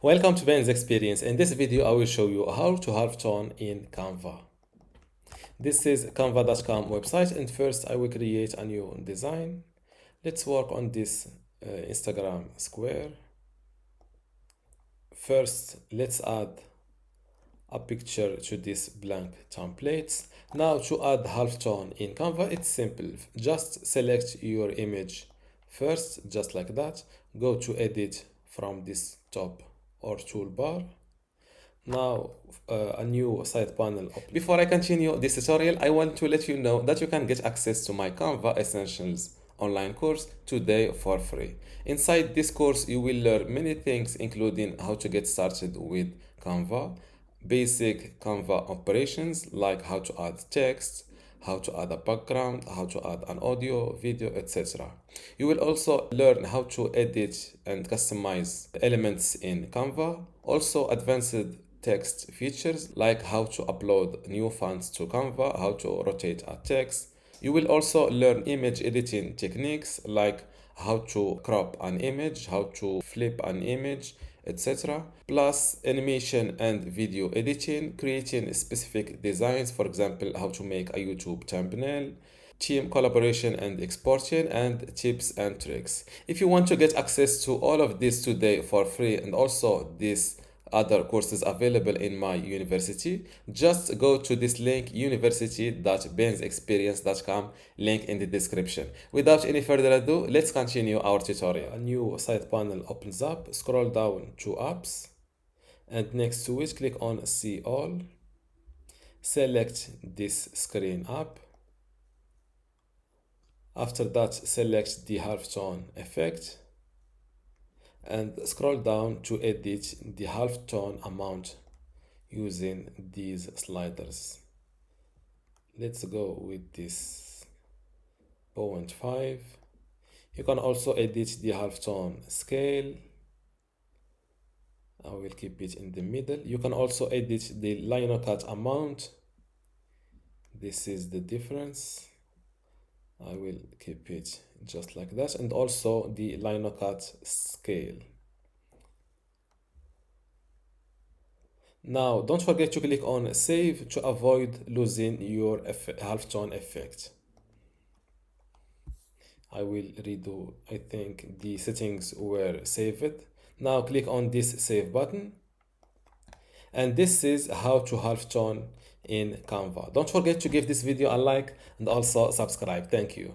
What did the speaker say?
Welcome to Ben's Experience. In this video, I will show you how to halftone in Canva. This is canva.com website, and first I will create a new design. Let's work on this Instagram square. First, let's add a picture to this blank template. Now to add halftone in Canva, it's simple. Just select your image first, just like that. Go to edit from this top or toolbar. Now a new side panel. Before I continue this tutorial, I want to let you know that you can get access to my Canva Essentials online course today for free. Inside this course, you will learn many things, including how to get started with Canva, basic Canva operations like how to add text, how to add a background, how to add an audio, video, etc. You will also learn how to edit and customize elements in Canva, also advanced text features like how to upload new fonts to Canva, how to rotate a text. You will also learn image editing techniques like how to crop an image, how to flip an image, etc. Plus animation and video editing, creating specific designs, for example, how to make a YouTube thumbnail, team collaboration and exporting, and tips and tricks. If you want to get access to all of this today for free, and also these other courses available in my university, just go to this link, university.bensexperience.com, link in the description. Without any further ado, let's continue our tutorial. A new side panel opens up. Scroll down to apps, and next to it click on see all. Select this screen app. After that, select the halftone effect and scroll down to edit the halftone amount using these sliders. Let's go with this 0.5. You can also edit the halftone scale. I will keep it in the middle. You can also edit the lino cut amount. This is the difference. I will keep it just like that, and also the lino cut scale. Now don't forget to click on save to avoid losing your halftone effect. I will redo, I think the settings were saved. Now click on this save button, and this is how to halftone in Canva. Don't forget to give this video a like and also subscribe. Thank you.